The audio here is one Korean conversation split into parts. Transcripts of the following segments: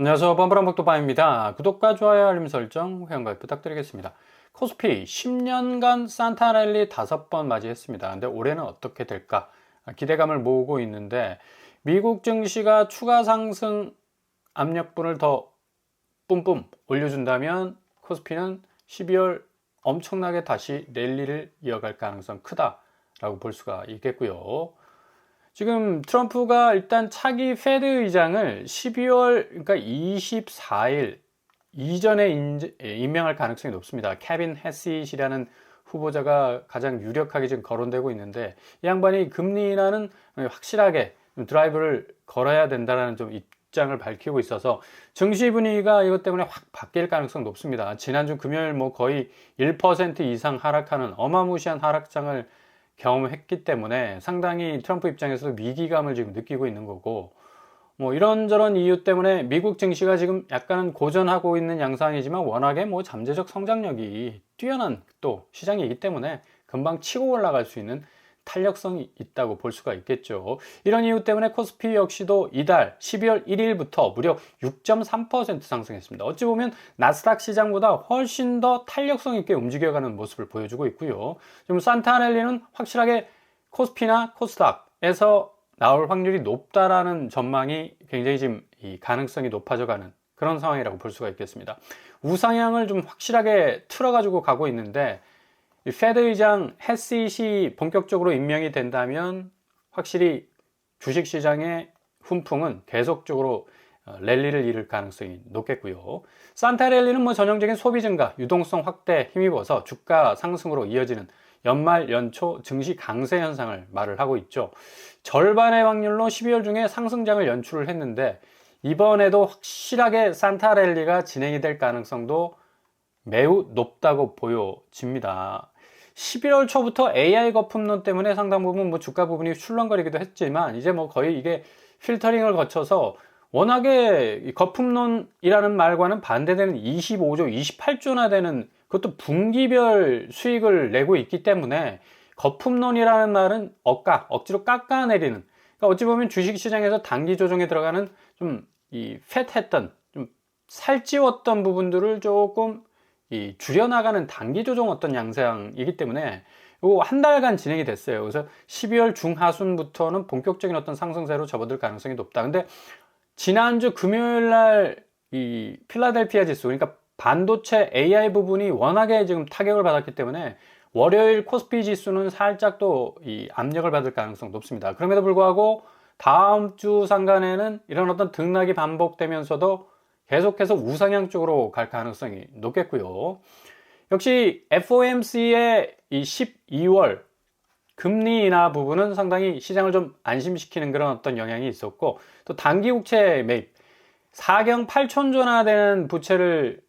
안녕하세요. 범블한복도바입니다. 구독과 좋아요, 알림 설정, 회원가입 부탁드리겠습니다. 코스피 10년간 산타랠리 5번 맞이했습니다. 근데 올해는 어떻게 될까? 기대감을 모으고 있는데 미국 증시가 추가 상승 압력분을 더 뿜뿜 올려준다면 코스피는 12월 엄청나게 다시 랠리를 이어갈 가능성 크다라고 볼 수가 있겠고요. 지금 트럼프가 일단 차기 페드 의장을 12월 그러니까 24일 이전에 임명할 가능성이 높습니다. 케빈 해시이라는 후보자가 가장 유력하게 지금 거론되고 있는데 이 양반이 금리 인하는 확실하게 드라이브를 걸어야 된다는 좀 입장을 밝히고 있어서 증시 분위기가 이것 때문에 확 바뀔 가능성 높습니다. 지난주 금요일 뭐 거의 1% 이상 하락하는 어마무시한 하락장을 경험했기 때문에 상당히 트럼프 입장에서도 위기감을 지금 느끼고 있는 거고, 뭐 이런저런 이유 때문에 미국 증시가 지금 약간은 고전하고 있는 양상이지만 워낙에 뭐 잠재적 성장력이 뛰어난 또 시장이기 때문에 금방 치고 올라갈 수 있는 탄력성이 있다고 볼 수가 있겠죠. 이런 이유 때문에 코스피 역시도 이달 12월 1일부터 무려 6.3% 상승했습니다. 어찌 보면 나스닥 시장보다 훨씬 더 탄력성 있게 움직여가는 모습을 보여주고 있고요. 지금 산타랠리는 확실하게 코스피나 코스닥에서 나올 확률이 높다라는 전망이 굉장히 지금 이 가능성이 높아져가는 그런 상황이라고 볼 수가 있겠습니다. 우상향을 좀 확실하게 틀어가지고 가고 있는데 페드 의장 해시이 본격적으로 임명이 된다면 확실히 주식시장의 훈풍은 계속적으로 랠리를 이룰 가능성이 높겠고요. 산타랠리는 뭐 전형적인 소비 증가, 유동성 확대 힘입어서 주가 상승으로 이어지는 연말 연초 증시 강세 현상을 말을 하고 있죠. 절반의 확률로 12월 중에 상승장을 연출을 했는데 이번에도 확실하게 산타랠리가 진행이 될 가능성도 매우 높다고 보여집니다. 11월 초부터 AI 거품론 때문에 상당 부분 뭐 주가 부분이 출렁거리기도 했지만 이제 뭐 거의 이게 필터링을 거쳐서 워낙에 이 거품론이라는 말과는 반대되는 25조, 28조나 되는 그것도 분기별 수익을 내고 있기 때문에 거품론이라는 말은 억지로 깎아내리는, 그러니까 어찌 보면 주식시장에서 단기 조정에 들어가는 좀 이 팻했던, 좀 살찌웠던 부분들을 조금 이 줄여나가는 단기 조정 어떤 양상이기 때문에 요 한 달간 진행이 됐어요. 그래서 12월 중하순부터는 본격적인 어떤 상승세로 접어들 가능성이 높다. 근데 지난주 금요일 날 이 필라델피아 지수, 그러니까 반도체 AI 부분이 워낙에 지금 타격을 받았기 때문에 월요일 코스피 지수는 살짝 또 이 압력을 받을 가능성 높습니다. 그럼에도 불구하고 다음 주 상간에는 이런 어떤 등락이 반복되면서도 계속해서 우상향 쪽으로 갈 가능성이 높겠고요. 역시 FOMC의 이 12월 금리 인하 부분은 상당히 시장을 좀 안심시키는 그런 어떤 영향이 있었고, 또 단기 국채 매입 4경 8천조나 되는 부채를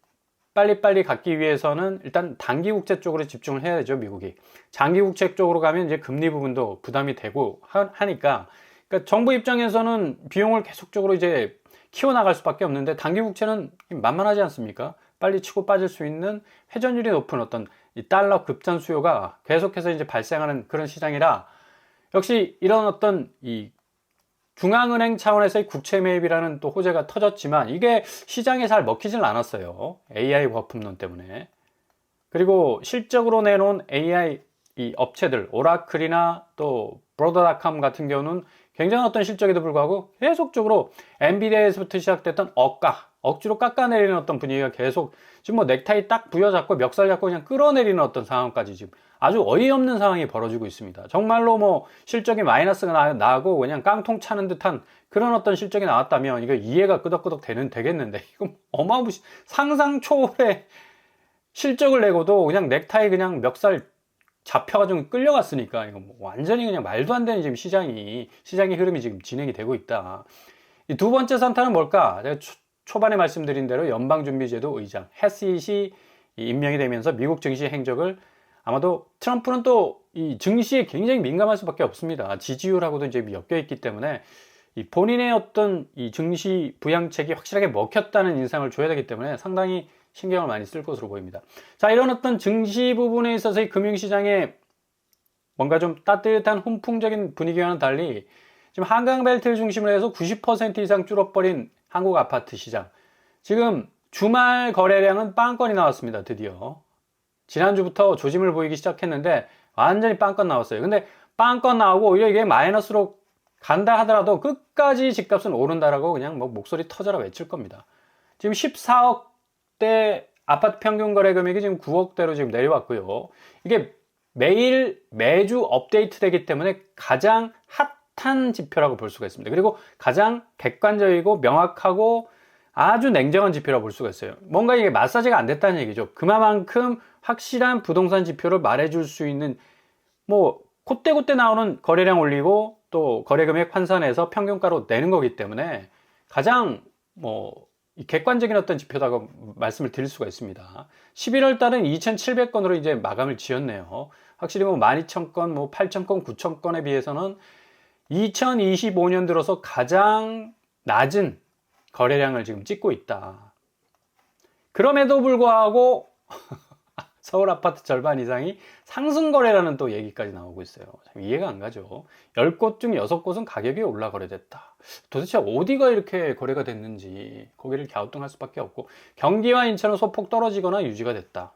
빨리빨리 갖기 위해서는 일단 단기 국채 쪽으로 집중을 해야 되죠, 미국이. 장기 국채 쪽으로 가면 이제 금리 부분도 부담이 되고 하니까, 그러니까 정부 입장에서는 비용을 계속적으로 이제 키워나갈 수밖에 없는데 단기 국채는 만만하지 않습니까? 빨리 치고 빠질 수 있는 회전율이 높은 어떤 이 달러 급전 수요가 계속해서 이제 발생하는 그런 시장이라, 역시 이런 어떤 이 중앙은행 차원에서의 국채 매입이라는 또 호재가 터졌지만 이게 시장에 잘 먹히질 않았어요. AI 거품론 때문에. 그리고 실적으로 내놓은 AI 이 업체들, 오라클이나 또 브로더닷컴 같은 경우는 굉장한 어떤 실적에도 불구하고 계속적으로 엔비디아에서부터 시작됐던 억지로 깎아내리는 어떤 분위기가 계속 지금 뭐 넥타이 딱 부여잡고 멱살 잡고 그냥 끌어내리는 어떤 상황까지 지금 아주 어이없는 상황이 벌어지고 있습니다. 정말로 뭐 실적이 마이너스가 나고 그냥 깡통 차는 듯한 그런 어떤 실적이 나왔다면 이거 이해가 끄덕끄덕 되겠는데 이거 어마무시 상상 초월의 실적을 내고도 그냥 넥타이 그냥 멱살 잡혀가지고 끌려갔으니까 이거 뭐 완전히 그냥 말도 안 되는 지금 시장의 흐름이 지금 진행이 되고 있다. 이 두 번째 산타는 뭘까? 제가 초반에 말씀드린 대로 연방준비제도 의장 해시이 임명이 되면서 미국 증시 행적을 아마도 트럼프는 또 이 증시에 굉장히 민감할 수밖에 없습니다. 지지율하고도 이제 엮여 있기 때문에 이 본인의 어떤 이 증시 부양책이 확실하게 먹혔다는 인상을 줘야 되기 때문에 상당히 신경을 많이 쓸 것으로 보입니다. 자, 이런 어떤 증시 부분에 있어서의 금융시장에 뭔가 좀 따뜻한 훈풍적인 분위기와는 달리 지금 한강벨트를 중심으로 해서 90% 이상 줄어버린 한국 아파트 시장, 지금 주말 거래량은 빵건이 나왔습니다. 드디어. 지난주부터 조짐을 보이기 시작했는데 완전히 빵건 나왔어요. 근데 빵건 나오고 오히려 이게 마이너스로 간다 하더라도 끝까지 집값은 오른다라고 그냥 뭐 목소리 터져라 외칠 겁니다. 지금 14억대 아파트 평균 거래 금액이 지금 9억대로 지금 내려왔고요. 이게 매주 업데이트 되기 때문에 가장 핫한 지표라고 볼 수가 있습니다. 그리고 가장 객관적이고 명확하고 아주 냉정한 지표라고 볼 수가 있어요. 뭔가 이게 마사지가 안 됐다는 얘기죠. 그만큼 확실한 부동산 지표를 말해줄 수 있는, 뭐 그때그때 나오는 거래량 올리고 또 거래금액 환산해서 평균가로 내는 거기 때문에 가장 객관적인 어떤 지표라고 말씀을 드릴 수가 있습니다. 11월 달은 2,700건으로 이제 마감을 지었네요. 확실히 12,000건, 8,000건, 9,000건에 비해서는 2025년 들어서 가장 낮은 거래량을 지금 찍고 있다. 그럼에도 불구하고 서울 아파트 절반 이상이 상승 거래라는 또 얘기까지 나오고 있어요. 참 이해가 안 가죠. 10곳 중 6곳은 가격이 올라 거래됐다. 도대체 어디가 이렇게 거래가 됐는지 고개를 갸우뚱할 수밖에 없고, 경기와 인천은 소폭 떨어지거나 유지가 됐다.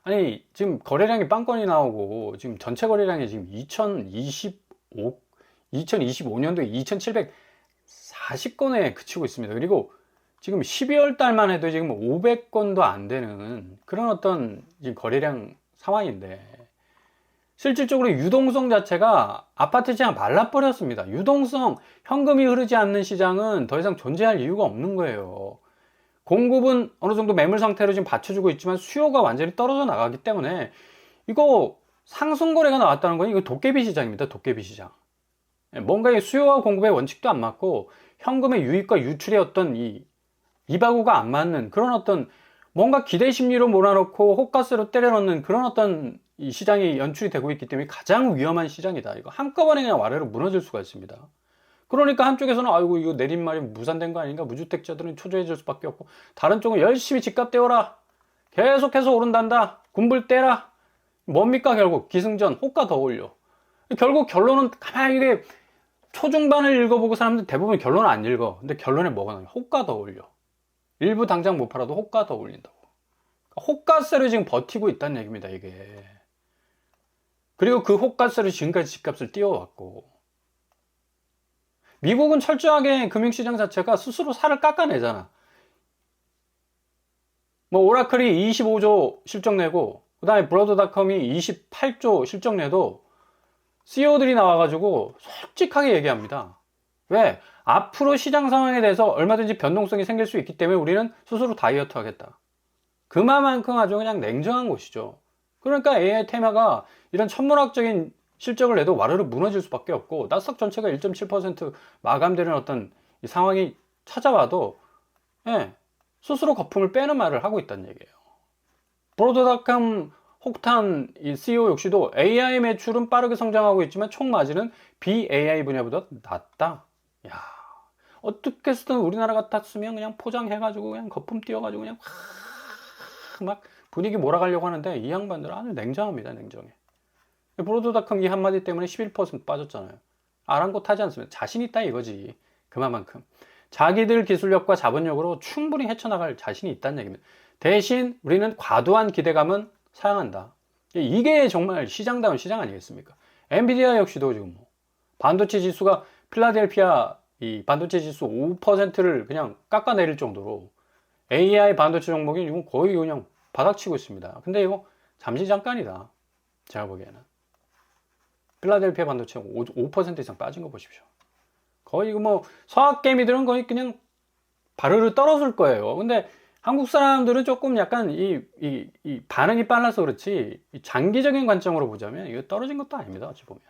아니 지금 거래량이 빵건이 나오고 지금 전체 거래량이 지금 2025년도에 2,740건에 그치고 있습니다. 그리고 지금 12월 달만 해도 지금 500건도 안 되는 그런 어떤 지금 거래량 상황인데, 실질적으로 유동성 자체가 아파트 시장 말라버렸습니다. 유동성, 현금이 흐르지 않는 시장은 더 이상 존재할 이유가 없는 거예요. 공급은 어느 정도 매물 상태로 지금 받쳐주고 있지만 수요가 완전히 떨어져 나가기 때문에 이거 상승 거래가 나왔다는 건 이거 도깨비 시장입니다. 도깨비 시장. 뭔가 이 수요와 공급의 원칙도 안 맞고 현금의 유입과 유출의 어떤 이바구가 안 맞는 그런 어떤 뭔가 기대 심리로 몰아넣고 호가스로 때려 넣는 그런 어떤 이 시장이 연출이 되고 있기 때문에 가장 위험한 시장이다. 이거 한꺼번에 그냥 와르르 무너질 수가 있습니다. 그러니까 한쪽에서는 아이고 이거 내린말이 무산된 거 아닌가, 무주택자들은 초조해질 수밖에 없고, 다른 쪽은 열심히 집값 떼어라, 계속해서 오른단다, 군불 떼라. 뭡니까? 결국 기승전, 호가 더 올려. 결국 결론은 가만히 이게 초중반을 읽어보고 사람들 대부분 결론은 안 읽어. 근데 결론에 뭐가 나냐? 호가 더 올려. 일부 당장 못 팔아도 호가 더 올린다고. 호가세로 지금 버티고 있다는 얘기입니다, 이게. 그리고 그 호가세로 지금까지 집값을 띄워왔고, 미국은 철저하게 금융시장 자체가 스스로 살을 깎아내잖아. 오라클이 25조 실적 내고, 그 다음에 브로드닷컴이 28조 실적 내도 CEO들이 나와가지고 솔직하게 얘기합니다. 왜? 앞으로 시장 상황에 대해서 얼마든지 변동성이 생길 수 있기 때문에 우리는 스스로 다이어트 하겠다. 그만큼 아주 그냥 냉정한 것이죠. 그러니까 AI 테마가 이런 천문학적인 실적을 내도 와르르 무너질 수밖에 없고, 나스닥 전체가 1.7% 마감되는 어떤 이 상황이 찾아와도 스스로 거품을 빼는 말을 하고 있다는 얘기예요. 브로드닷컴 혹탄 이 CEO 역시도 AI 매출은 빠르게 성장하고 있지만 총 마진은 BAI 분야보다 낮다. 야, 어떻게 쓰든 우리나라 같았으면 그냥 포장해가지고 그냥 거품 띄워가지고 그냥 막 분위기 몰아가려고 하는데, 이 양반들은 아주 냉정합니다. 냉정해. 브로드닷컴 이 한마디 때문에 11% 빠졌잖아요. 아랑곳하지 않습니다. 자신 있다 이거지. 그만큼 자기들 기술력과 자본력으로 충분히 헤쳐나갈 자신이 있다는 얘기입니다. 대신 우리는 과도한 기대감은 사양한다. 이게 정말 시장다운 시장 아니겠습니까? 엔비디아 역시도 지금 반도체 지수가 필라델피아 이 반도체 지수 5%를 그냥 깎아내릴 정도로 AI 반도체 종목이 지금 거의 그냥 바닥치고 있습니다. 근데 이거 잠시 잠깐이다. 제가 보기에는. 필라델피아 반도체 5% 이상 빠진 거 보십시오. 거의 서학개미들은 거의 그냥 바르르 떨어질 거예요. 근데 한국 사람들은 조금 약간 이 반응이 빨라서 그렇지, 장기적인 관점으로 보자면 이거 떨어진 것도 아닙니다. 어찌 보면.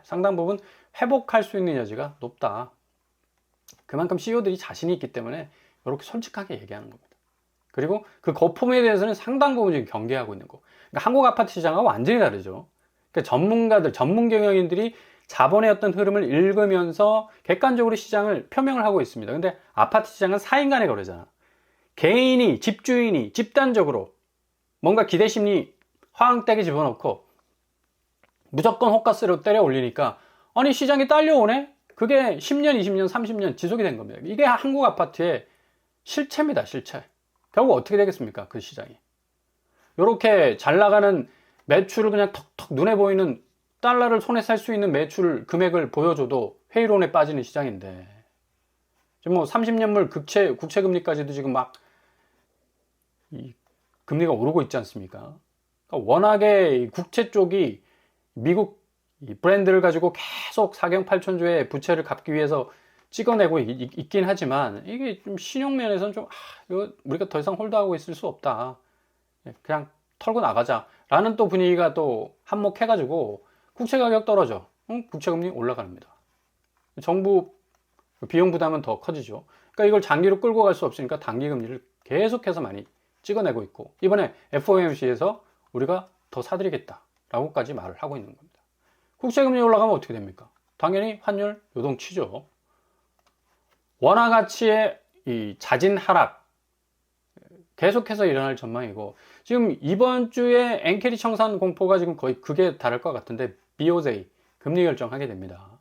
상당 부분 회복할 수 있는 여지가 높다. 그만큼 CEO들이 자신이 있기 때문에 이렇게 솔직하게 얘기하는 겁니다. 그리고 그 거품에 대해서는 상당 부분 지금 경계하고 있는 거. 그러니까 한국 아파트 시장하고 완전히 다르죠. 그러니까 전문가들, 전문 경영인들이 자본의 어떤 흐름을 읽으면서 객관적으로 시장을 표명을 하고 있습니다. 근데 아파트 시장은 4인 간의 거래잖아. 개인이, 집주인이 집단적으로 뭔가 기대심리 화항댁에 집어넣고 무조건 호가세로 때려 올리니까, 아니 시장이 딸려오네? 그게 10년, 20년, 30년 지속이 된 겁니다. 이게 한국 아파트의 실체입니다, 실체. 결국 어떻게 되겠습니까? 그 시장이. 이렇게 잘 나가는 매출을 그냥 턱턱 눈에 보이는 달러를 손에 살 수 있는 매출 금액을 보여줘도 회의론에 빠지는 시장인데, 지금 뭐 30년물 국채 금리까지도 지금 막 이 금리가 오르고 있지 않습니까? 그러니까 워낙에 이 국채 쪽이 미국 이 브랜드를 가지고 계속 4경 8천조의 부채를 갚기 위해서 찍어내고 있긴 하지만, 이게 좀 신용면에서는 좀 이거 우리가 더 이상 홀드하고 있을 수 없다, 그냥 털고 나가자 라는 또 분위기가 또 한몫해 가지고 국채 가격 떨어져, 국채 금리 올라갑니다. 정부 비용 부담은 더 커지죠. 그러니까 이걸 장기로 끌고 갈 수 없으니까 단기 금리를 계속해서 많이 찍어내고 있고, 이번에 FOMC에서 우리가 더 사드리겠다 라고까지 말을 하고 있는 겁니다. 국채 금리 올라가면 어떻게 됩니까? 당연히 환율 요동치죠. 원화 가치의 이 잦은 하락 계속해서 일어날 전망이고, 지금 이번 주에 엔캐리 청산 공포가 지금 거의 극에 달할 것 같은데, BOJ 금리 결정하게 됩니다.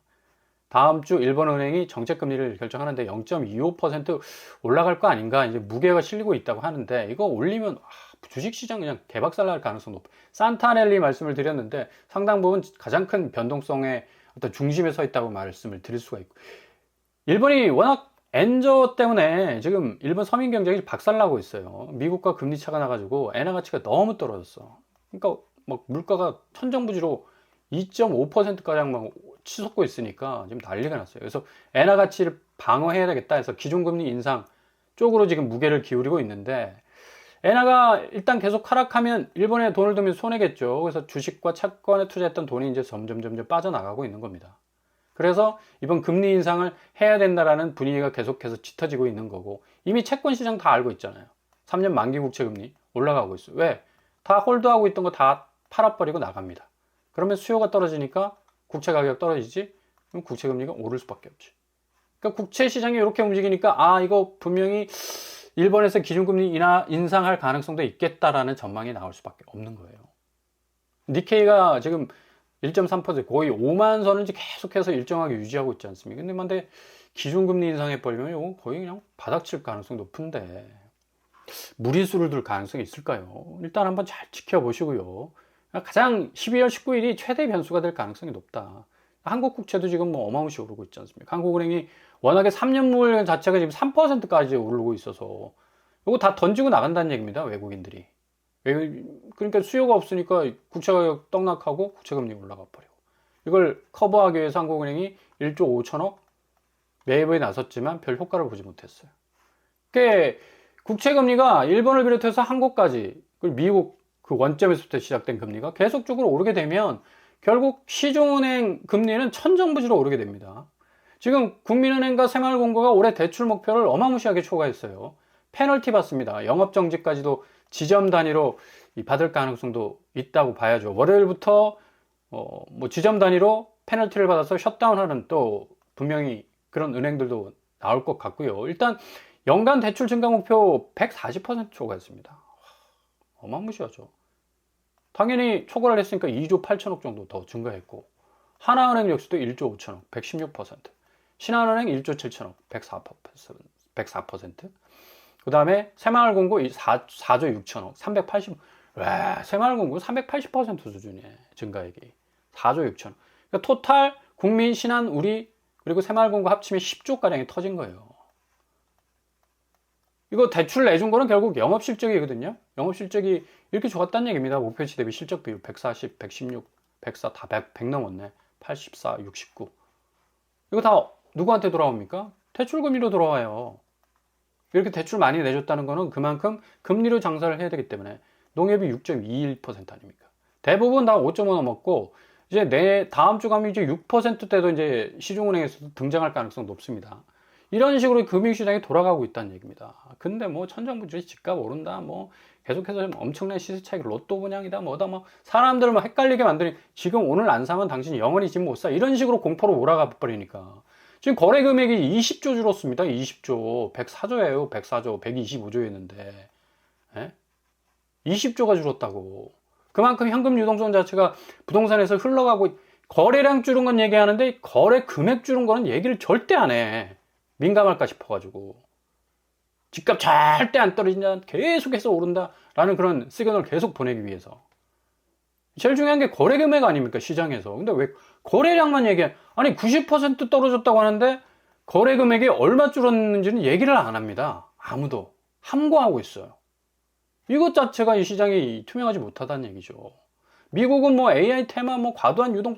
다음 주 일본은행이 정책금리를 결정하는데 0.25% 올라갈 거 아닌가, 이제 무게가 실리고 있다고 하는데, 이거 올리면 주식시장 그냥 개박살 날 가능성 높아요. 산타넬리 말씀을 드렸는데 상당 부분 가장 큰 변동성의 어떤 중심에 서 있다고 말씀을 드릴 수가 있고, 일본이 워낙 엔저 때문에 지금 일본 서민 경쟁이 박살나고 있어요. 미국과 금리 차가 나가지고 엔화 가치가 너무 떨어졌어. 그러니까 막 물가가 천정부지로 2.5%가량 막 치솟고 있으니까 지금 난리가 났어요. 그래서 엔화 가치를 방어해야 되겠다 해서 기준금리 인상 쪽으로 지금 무게를 기울이고 있는데, 엔화가 일단 계속 하락하면 일본에 돈을 두면 손해겠죠. 그래서 주식과 채권에 투자했던 돈이 이제 점점 빠져나가고 있는 겁니다. 그래서 이번 금리 인상을 해야 된다라는 분위기가 계속해서 짙어지고 있는 거고, 이미 채권 시장 다 알고 있잖아요. 3년 만기 국채 금리 올라가고 있어요. 왜? 다 홀드하고 있던 거 다 팔아버리고 나갑니다. 그러면 수요가 떨어지니까 국채 가격 떨어지지? 그럼 국채 금리가 오를 수밖에 없지. 그러니까 국채 시장이 이렇게 움직이니까 이거 분명히 일본에서 기준금리 인상할 가능성도 있겠다라는 전망이 나올 수밖에 없는 거예요. 니케이가 지금 1.3% 거의 5만 선을 계속해서 일정하게 유지하고 있지 않습니까? 근데 기준금리 인상해버리면 이거 거의 그냥 바닥칠 가능성이 높은데, 무리수를 둘 가능성이 있을까요? 일단 한번 잘 지켜보시고요. 가장 12월 19일이 최대 변수가 될 가능성이 높다. 한국 국채도 지금 뭐 어마무시 오르고 있지 않습니까? 한국은행이 워낙에 3년물 자체가 지금 3%까지 오르고 있어서 이거 다 던지고 나간다는 얘기입니다, 외국인들이. 그러니까 수요가 없으니까 국채 가격 떡락하고 국채 금리 올라가 버리고, 이걸 커버하기 위해서 한국은행이 1조 5천억 매입에 나섰지만 별 효과를 보지 못했어요. 그게 국채 금리가 일본을 비롯해서 한국까지, 그리고 미국 그 원점에서부터 시작된 금리가 계속적으로 오르게 되면 결국 시중은행 금리는 천정부지로 오르게 됩니다. 지금 국민은행과 새마을금고가 올해 대출 목표를 어마무시하게 초과했어요. 페널티 받습니다. 영업정지까지도 지점 단위로 받을 가능성도 있다고 봐야죠. 월요일부터 뭐 지점 단위로 페널티를 받아서 셧다운하는 또 분명히 그런 은행들도 나올 것 같고요. 일단 연간 대출 증가 목표 140% 초과했습니다. 어마무시하죠. 당연히 초과를 했으니까 2조 8천억 정도 더 증가했고, 하나은행 역시도 1조 5천억 116%, 신한은행 1조 7천억 104%, 그 다음에 새마을금고 4조 6천억 380%. 와, 새마을금고 380% 수준이에요. 증가액이 4조 6천억. 그러니까 토탈 국민, 신한, 우리 그리고 새마을금고 합치면 10조가량이 터진 거예요. 이거 대출 내준 거는 결국 영업실적이거든요. 영업실적이 이렇게 좋았다는 얘기입니다. 목표치 대비 실적 비율 140, 116, 104, 다 100 넘었네. 84, 69. 이거 다 누구한테 돌아옵니까? 대출금리로 돌아와요. 이렇게 대출 많이 내줬다는 거는 그만큼 금리로 장사를 해야 되기 때문에, 농협이 6.21% 아닙니까? 대부분 다 5.5 넘었고, 이제 다음 주 가면 이제 6%대도 이제 시중은행에서도 등장할 가능성 높습니다. 이런 식으로 금융시장이 돌아가고 있다는 얘기입니다. 근데 뭐 천정부지 집값 오른다, 뭐 계속해서 엄청난 시세 차익, 로또 분양이다, 뭐다, 뭐 사람들을 뭐 헷갈리게 만드니, 지금 오늘 안 사면 당신 영원히 집 못 사, 이런 식으로 공포로 몰아가 버리니까 지금 거래 금액이 20조 줄었습니다. 20조. 104조예요. 104조. 125조였는데. 예? 20조가 줄었다고. 그만큼 현금 유동성 자체가 부동산에서 흘러가고, 거래량 줄은 건 얘기하는데 거래 금액 줄은 거는 얘기를 절대 안 해. 민감할까 싶어가지고. 집값 절대 안 떨어진다, 계속해서 오른다라는 그런 시그널을 계속 보내기 위해서. 제일 중요한 게 거래 금액 아닙니까, 시장에서. 근데 왜 거래량만 얘기해? 아니 90% 떨어졌다고 하는데 거래 금액이 얼마 줄었는지는 얘기를 안 합니다. 아무도. 함구하고 있어요. 이것 자체가 이 시장이 투명하지 못하다는 얘기죠. 미국은 뭐 AI 테마, 뭐 과도한 유동,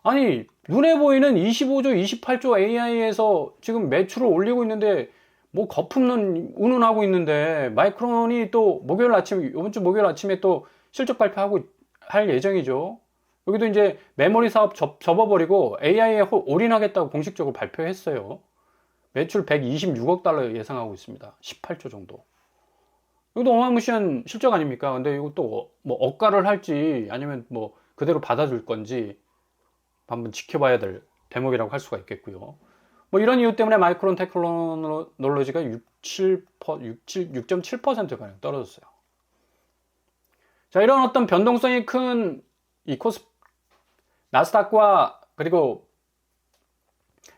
아니 눈에 보이는 25조, 28조 AI에서 지금 매출을 올리고 있는데 뭐 거품론 운운하고 있는데, 마이크론이 또 목요일 아침, 이번 주 목요일 아침에 또 실적 발표하고 할 예정이죠. 여기도 이제 메모리 사업 접어버리고 AI에 올인하겠다고 공식적으로 발표했어요. 매출 126억 달러 예상하고 있습니다. 18조 정도. 이것도 어마무시한 실적 아닙니까? 근데 이것도 뭐 억가를 할지 아니면 뭐 그대로 받아줄 건지 한번 지켜봐야 될 대목이라고 할 수가 있겠고요. 뭐 이런 이유 때문에 마이크론 테크놀로지가 6.7%가량 떨어졌어요. 자, 이런 어떤 변동성이 큰 이 나스닥과 그리고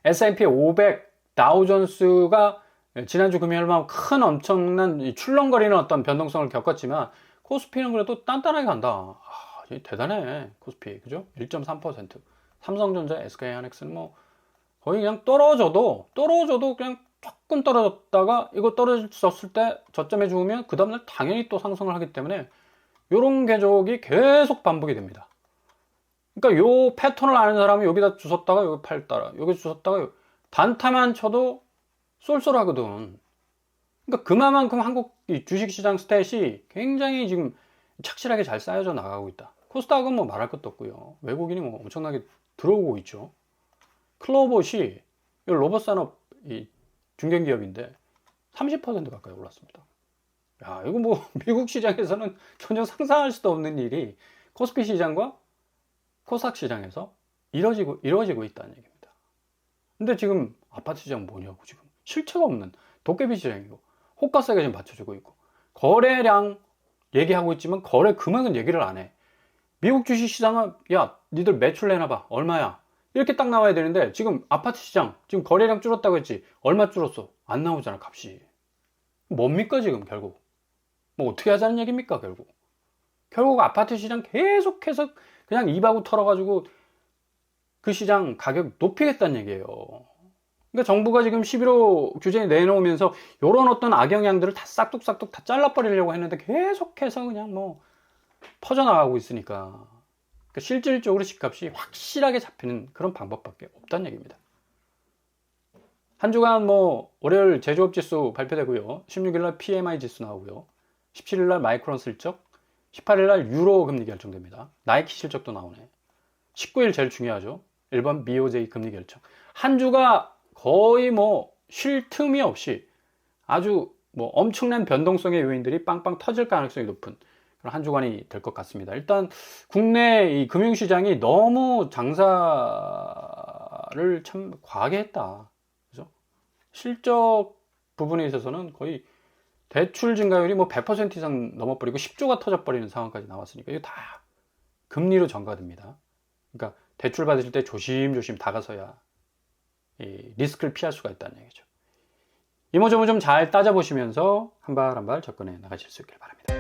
S&P 500, 다우존스가 지난주 금요일만 큰 엄청난 출렁거리는 어떤 변동성을 겪었지만, 코스피는 그래도 단단하게 간다. 아, 대단해, 코스피. 그죠? 1.3%. 삼성전자, SK하이닉스는 뭐 거의 그냥 떨어져도 그냥 조금 떨어졌다가 이거 떨어졌을 때 저점에 죽으면 그 다음날 당연히 또 상승을 하기 때문에 이런 궤적이 계속 반복이 됩니다. 그러니까 요 패턴을 아는 사람은 여기다 주웠다가 여기 팔다가 여기 주웠다가 단타만 쳐도 쏠쏠하거든. 그러니까 그만큼 한국 주식시장 스탯이 굉장히 지금 착실하게 잘 쌓여져 나가고 있다. 코스닥은 뭐 말할 것도 없고요. 외국인이 뭐 엄청나게 들어오고 있죠. 클로봇이 로봇산업 중견기업인데 30% 가까이 올랐습니다. 야, 이거 뭐 미국 시장에서는 전혀 상상할 수도 없는 일이 코스피 시장과 코스닥 시장에서 이루어지고 있다는 얘기입니다. 근데 지금 아파트 시장 뭐냐고, 지금 실체가 없는 도깨비 시장이고, 호가세가 지금 받쳐주고 있고, 거래량 얘기하고 있지만 거래 금액은 얘기를 안 해. 미국 주식 시장은 야, 니들 매출 내놔봐, 얼마야, 이렇게 딱 나와야 되는데, 지금 아파트 시장 지금 거래량 줄었다고 했지, 얼마 줄었어? 안 나오잖아, 값이. 뭡니까 지금 결국? 뭐 어떻게 하자는 얘기입니까 결국 아파트 시장 계속해서 그냥 입하고 털어가지고 그 시장 가격 높이겠다는 얘기예요. 그러니까 정부가 지금 11호 규제 내놓으면서 이런 어떤 악영향들을 다 싹둑싹둑 다 잘라버리려고 했는데 계속해서 그냥 뭐 퍼져나가고 있으니까, 그러니까 실질적으로 집값이 확실하게 잡히는 그런 방법밖에 없다는 얘기입니다. 한 주간 뭐 월요일 제조업 지수 발표되고요. 16일날 PMI 지수 나오고요. 17일날 마이크론 실적, 18일날 유로 금리 결정됩니다. 나이키 실적도 나오네. 19일 제일 중요하죠. 일본 BOJ 금리 결정. 한 주가 거의 뭐 쉴 틈이 없이 아주 뭐 엄청난 변동성의 요인들이 빵빵 터질 가능성이 높은 그런 한 주간이 될 것 같습니다. 일단 국내 이 금융시장이 너무 장사를 참 과하게 했다. 그죠? 실적 부분에 있어서는 거의 대출 증가율이 뭐 100% 이상 넘어버리고 10조가 터져버리는 상황까지 나왔으니까 이거 다 금리로 전가됩니다. 그러니까 대출 받으실 때 조심조심 다가서야 이 리스크를 피할 수가 있다는 얘기죠. 이모저모 좀 잘 따져보시면서 한 발 한 발 접근해 나가실 수 있길 바랍니다.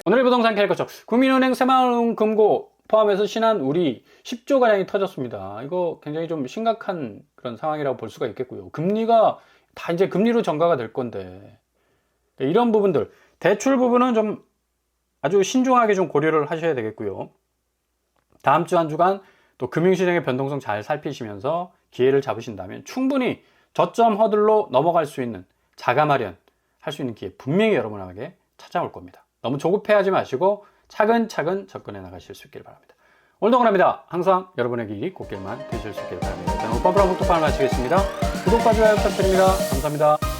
오늘의 부동산 캐릭터죠. 국민은행 새마을금고 포함해서 신한우리 10조가량이 터졌습니다. 이거 굉장히 좀 심각한 그런 상황이라고 볼 수가 있겠고요. 금리가 다 이제 금리로 전가가 될 건데, 이런 부분들, 대출 부분은 좀 아주 신중하게 좀 고려를 하셔야 되겠고요. 다음 주 한 주간 또 금융시장의 변동성 잘 살피시면서 기회를 잡으신다면 충분히 저점 허들로 넘어갈 수 있는 자가 마련 할 수 있는 기회 분명히 여러분에게 찾아올 겁니다. 너무 조급해하지 마시고 차근차근 접근해 나가실 수 있길 바랍니다. 오늘도 그럽니다. 항상 여러분의 길이 꽃길만 되실 수 있길 바랍니다. 저는 오빠브라 북토판을 마치겠습니다. 구독과 좋아요 부탁드립니다. 감사합니다.